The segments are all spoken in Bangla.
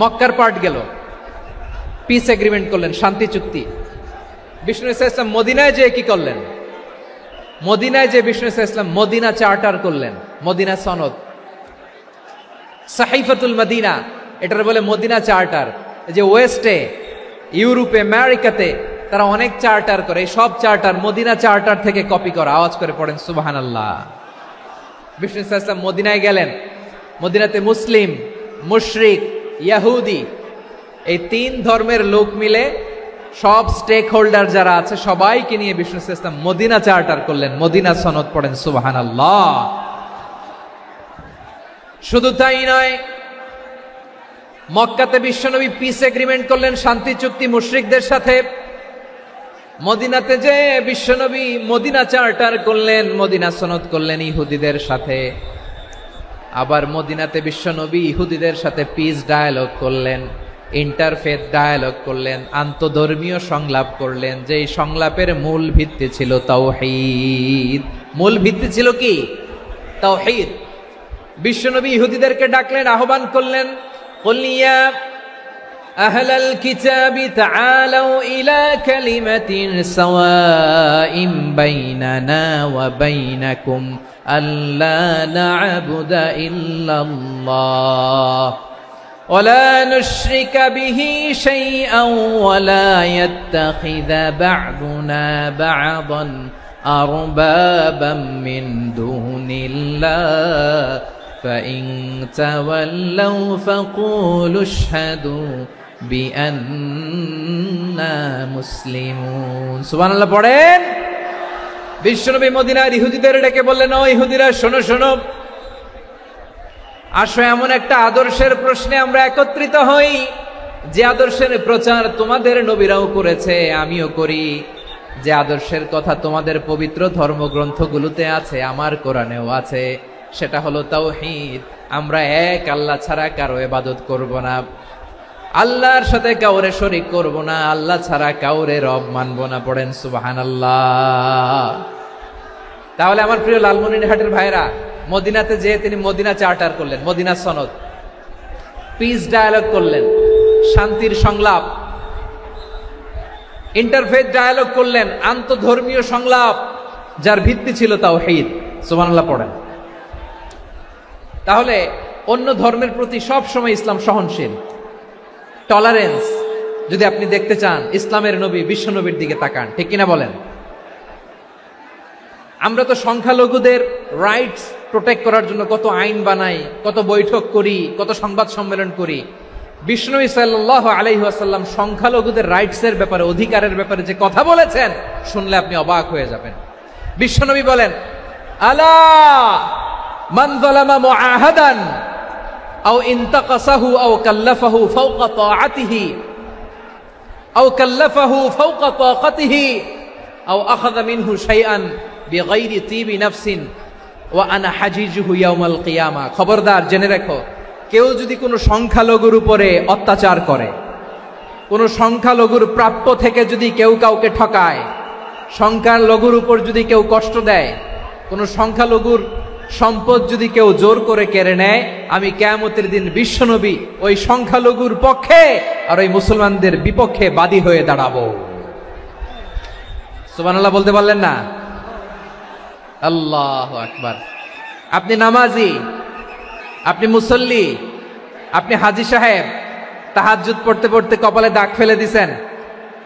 মক্কার পার্ট গেল, পিস এগ্রিমেন্ট করলেন, শান্তি চুক্তি। বিষ্ণু ইসা ইসলাম মদিনায় যে কি করলেন? মদিনায় যে বিষ্ণু ইসা ইসলাম মদিনা চার্টার করলেন, মদিনা সনদ, সাহিফাতুল মদিনা, এটার বলে মদিনা চার্টার। যে ওয়েস্টে, ইউরোপে, আমেরিকাতে তারা অনেক চার্টার করে, এই সব চার্টার মদিনা চার্টার থেকে কপি করা। আওয়াজ করে পড়েন সুবহানাল্লাহ। বিষ্ণু ইসা ইসলাম মদিনায় গেলেন, মদিনাতে মুসলিম, মুশরিক, ইয়াহুদি, এই তিন ধর্মের লোক মিলে সব স্টেক হোল্ডার যারা আছে সবাইকে নিয়ে বিষ্ণু ইসলাম মদিনা চার্টার করলেন, মদিনা সনদ। পড়েন সুবহানাল্লাহ। শুধু তাই নয়, মক্কাতে বিশ্বনবী পিস এগ্রিমেন্ট করলেন, শান্তি চুক্তি মুশরিকদের সাথে। মদিনাতে যে বিশ্বনবী মদিনা চার্টার করলেন, মদিনা সনদ করলেন ইহুদিদের সাথে। আবার মদিনাতে বিশ্বনবী ইহুদিদের সাথে পিস ডায়ালগ করলেন, ইন্টারফেথ ডায়ালগ করলেন, আন্তধর্মীয় সংলাপ করলেন। যেই সংলাপের মূল ভিত্তি ছিল তাওহীদ। মূল ভিত্তি ছিল কি? তাওহীদ। বিশ্বনবী ইহুদিদেরকে ডাকলেন, আহ্বান করলেন, কুল ইয়া আহলাল কিতাবি তাআলাউ ইলা কালিমাতিন সাওয়াইন বাইনানা ওয়া বাইনাকুম আল্লা না'বুদা ইল্লাল্লাহ ولا نشرك به شيئا ولا يتخذ بعضنا بعضا أربابا من دون الله فإن تولوا فقولوا اشهدوا بأننا مسلمون سبحان الله পড়েন। বিশ্বনবী মদিনার ইহুদিদের ডেকে বললেন, ও ইহুদিরা, শোনো শোনো, আসো এমন একটা আদর্শের প্রশ্নে আমরা একত্রিত হই, যে আদর্শের প্রচার তোমাদের নবীরাও করেছে, আমিও করি, যে আদর্শের কথা তোমাদের পবিত্র ধর্মগ্রন্থগুলোতে আছে, আমার কোরআনেও আছে। সেটা হলো তাওহীদ। আমরা এক আল্লাহ ছাড়া কারো ইবাদত করব না, আল্লাহর সাথে কাউরে শরীক করব না, আল্লাহ ছাড়া কাউরে রব মানব না। পড়েন সুবহানাল্লাহ। তাহলে আমার প্রিয় লালমনিরহাটের ভাইরা, মদিনাতে যে তিনি মদিনা চার্টার করলেন, মদিনা সনদ, পিস ডায়ালগ করলেন, শান্তির সংলাপ, ইন্টারফেথ ডায়ালগ করলেন, আন্তধর্মীয় সংলাপ, যার ভিত্তি ছিল তাওহীদ। সুবহানাল্লাহ পড়েন। তাহলে অন্য ধর্মের প্রতি সব সময় ইসলাম সহনশীল, টলারেন্স। যদি আপনি দেখতে চান ইসলামের নবী বিশ্ব নবীর দিকে তাকান, ঠিক কিনা বলেন? আমরা তো সংখ্যালঘুদের রাইটস প্রোটেক্ট করার জন্য কত আইন বানাই, কত বৈঠক করি, কত সংবাদ সম্মেলন করি। বিষ্ণু সাল্লাল্লাহু আলাইহি ওয়াসাল্লাম সংখ্যালঘুদের রাইটসের ব্যাপারে, অধিকারের ব্যাপারে যে কথা বলেছেন, শুনলে আপনি অবাক হয়ে যাবেন। বিশ্বনবী বলেন, আলা মান যালামা মুআহাদান আও ইনতাকাসাহু আও কাল্লাফাহু ফাওকা তাআতিহি আও কাল্লাফাহু ফাওকা তাকাতিহি আও আখাযা মিনহু শাইআন বিগাইরি তিবি নাফসিন ওয়া আনা হাজিজুহু ইয়াউমাল কিয়ামা। খবরদার, জেনে রাখো, কেউ যদি কোনো সংখ্যালঘুর উপরে অত্যাচার করে, কোনো সংখ্যালঘুর প্রাপ্য থেকে যদি কেউ কাউকে ঠকায়, সংখ্যালঘুর উপর যদি কেউ কষ্ট দেয়, কোনো সংখ্যালঘুর সম্পদ যদি কেউ জোর করে কেড়ে নেয়, আমি কিয়ামতের দিন বিশ্বনবী ওই সংখ্যালঘুর পক্ষে আর ওই মুসলমানদের বিপক্ষে বাদী হয়ে দাঁড়াবো। সুবহানাল্লাহ বলতে পারলেন না? আল্লাহু আকবার। আপনি নামাজি, আপনি মুসল্লি, আপনি হাজী সাহেব, তাহাজ্জুদ পড়তে পড়তে কপালে দাগ ফেলে দিছেন,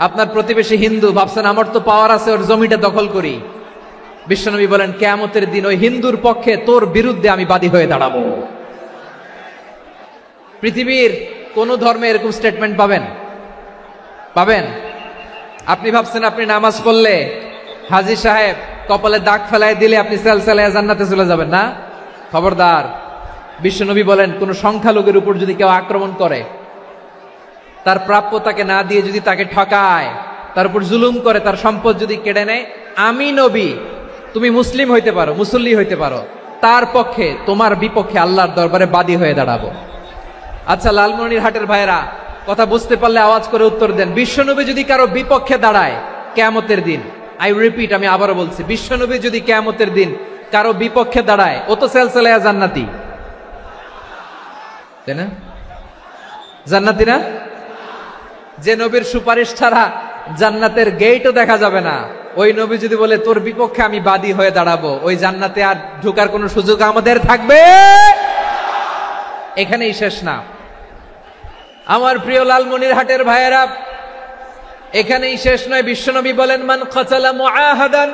আপনার প্রতিবেশী হিন্দু, ভাবছেন আমার তো পাওয়ার আছে, ওর জমিটা দখল করি। বিশ্বনবী বলেন, কিয়ামতের দিন ওই হিন্দুর পক্ষে তোর বিরুদ্ধে আমি বাদী হয়ে দাঁড়াবো। পৃথিবীর কোন ধর্মে এরকম স্টেটমেন্ট পাবেন? পাবেন? আপনি ভাবছেন আপনি নামাজ পড়লে হাজী সাহেব কপালে দাগ ফেলায় দিলে আপনি সেলসালায় জান্নাতে চলে যাবেন না? খবরদার। বিশ্বনবী বলেন, কোন সংখ্যালঘুর উপর যদি কেউ আক্রমণ করে, তার প্রাপ্য তাকে না দিয়ে যদি তাকে ঠকায়, তার উপর জুলুম করে, তার সম্পদ যদি কেড়ে নেয়, আমি নবী, তুমি মুসলিম হইতে পারো, মুসল্লি হইতে পারো, তার পক্ষে তোমার বিপক্ষে আল্লাহর দরবারে বাদী হয়ে দাঁড়াবো। আচ্ছা লালমনিরহাটের ভাইরা, কথা বুঝতে পারলে আওয়াজ করে উত্তর দেন। বিশ্বনবী যদি কারো বিপক্ষে দাঁড়ায় কিয়ামতের দিন, আই রিপিট, আমি আবারও বলছি, বিশ্বনবী যদি কিয়ামতের দিন কারো বিপক্ষে দাঁড়ায়, ও তো সেলসালায়া জান্নাতি, তাই না? জান্নাতি না? যে নবীর সুপারিশ ছাড়া জান্নাতের গেটও দেখা যাবে না, ওই নবী যদি বলে তোর বিপক্ষে আমি বাদী হয়ে দাঁড়াবো, ওই জান্নাতে আর ঢোকার কোনো সুযোগ আমাদের থাকবে? এখানেই শেষ না আমার প্রিয় লালমনিরহাটের ভাইয়েরা, এখানেই শেষ নয়। বিশ্বনবী বলেন মান কাতালা মুআহাদান,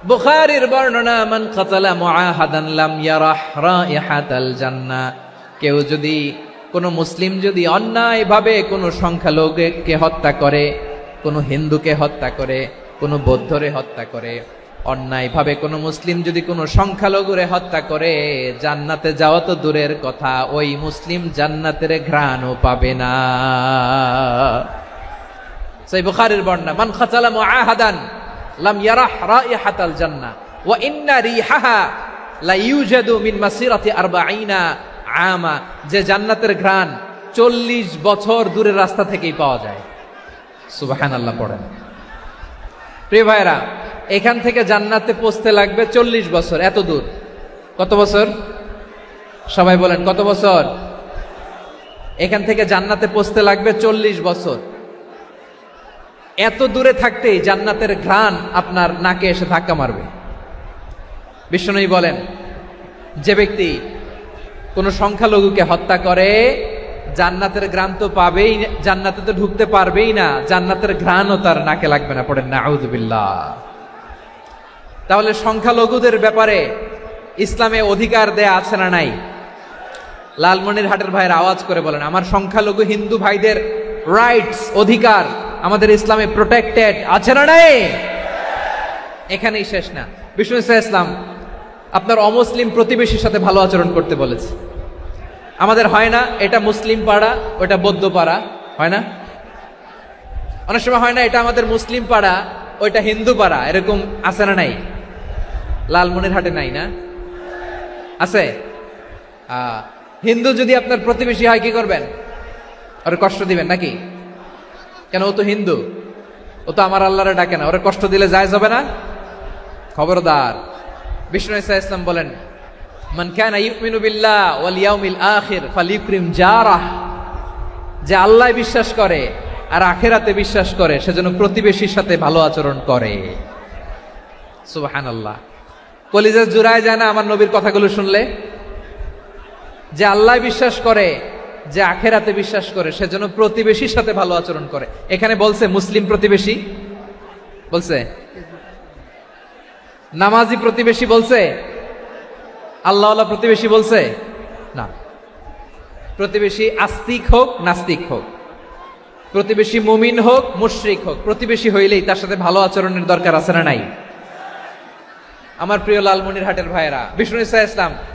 বুখারীর বর্ণনা, মান কাতালা মুআহাদান লাম ইয়ারাহ রাইহাতাল জান্নাহ। কেউ যদি, কোন মুসলিম যদি অন্যায়ভাবে কোন সংখ্যালঘুকে হত্যা করে, কোন হিন্দুকে হত্যা করে, কোন বৌদ্ধরে হত্যা করে, অন্যায়ভাবে কোন মুসলিম যদি কোন সংখ্যালঘুরে হত্যা করে, জান্নাতে যাওয়া তো দূরের কথা, ওই মুসলিম জান্নাতের ঘ্রাণও পাবে না। সেই বুখারীর বর্ণনা, মান কাতালা মুআহাদান লাম ইয়ারাহ রাইহাতাল জান্নাহ ওয়া ইন্না রিহাহা লা ইউজাদু মিন মাসিরাতি 40 আমা। যে জান্নাতের ঘ্রাণ 40 বছর দূরের রাস্তা থেকেই পাওয়া যায়। সুবহানাল্লাহ পড়েন। প্রিয় ভাইরা, এখান থেকে জান্নাতে পৌঁছতে লাগবে 40 বছর। এত দূর, কত বছর? সবাই বলেন কত বছর? এখান থেকে জান্নাতে পৌঁছতে লাগবে 40 বছর। এত দূরে থাকতেই জান্নাতের ঘ্রাণ আপনার নাকে এসে ধাক্কা মারবে। বিষ্ণুই বলেন, যে ব্যক্তি কোন সংখ্যালঘুকে হত্যা করে, জান্নাতের ঘ্রাণ তো পাবেই, জান্নাতে তো ঢুকতে পারবেই না, জান্নাতের ঘ্রাণও তার নাকে লাগবে না। পড়েন নাউযুবিল্লাহ। তাহলে সংখ্যালঘুদের ব্যাপারে ইসলামে অধিকার দেয়া আছে না নাই? লালমনিরহাটের ভাইয়ের আওয়াজ করে বলেন, আমার সংখ্যালঘু হিন্দু ভাইদের রাইটস, অধিকার আমাদের ইসলামে প্রোটেক্টেড আছে না নাই? এখানেই শেষ না। বিষ্ণু ইসলাম আপনার অমুসলিম প্রতিবেশীর সাথে ভালো আচরণ করতে বলেছে। আমাদের হয় না এটা মুসলিম পাড়া, ওটা বৌদ্ধ পাড়া, হয় না? অনেক সময় হয় না এটা আমাদের মুসলিম পাড়া, ওইটা হিন্দু পাড়া, এরকম আছে না নাই? লালমনিরহাটে নাই না? আছে? হিন্দু যদি আপনার প্রতিবেশী হয় কি করবেন? ওরে কষ্ট দিবেন নাকি? কেন? ও তো হিন্দু, ও তো আমার আল্লাহরে ডাকে না, ওরে কষ্ট দিলে জায়েজ হবে না? খবরদার। বিষ্ণু ইসলাম বলেন, মান কানা ইউমিনু বিল্লাহ ওয়াল ইয়াউমিল আখির ফালিউকরিম জারাহ। যে আল্লাহ বিশ্বাস করে আর আখিরাতে বিশ্বাস করে, সেজন্য প্রতিবেশীর সাথে ভালো আচরণ করে। সুবহানাল্লাহ। কলিজা জুড়ায় যায় না আমার নবীর কথাগুলো শুনলে? যে আল্লাহ বিশ্বাস করে, যে আখিরাতে বিশ্বাস করে, সেজন্য প্রতিবেশীর সাথে ভালো আচরণ করে। এখানে বলছে মুসলিম প্রতিবেশী, বলছে নামাজি প্রতিবেশী, বলছে আল্লাহওয়ালা প্রতিবেশী, বলছে না। প্রতিবেশী আস্তিক হোক নাস্তিক হোক, প্রতিবেশী মুমিন হোক মুশরিক হোক, প্রতিবেশী হইলেই তার সাথে ভালো আচরণের দরকার আছে না নাই? আমার প্রিয় লালমনিরহাটের ভাইয়েরা, বিষ্ণু ইসা ইসলাম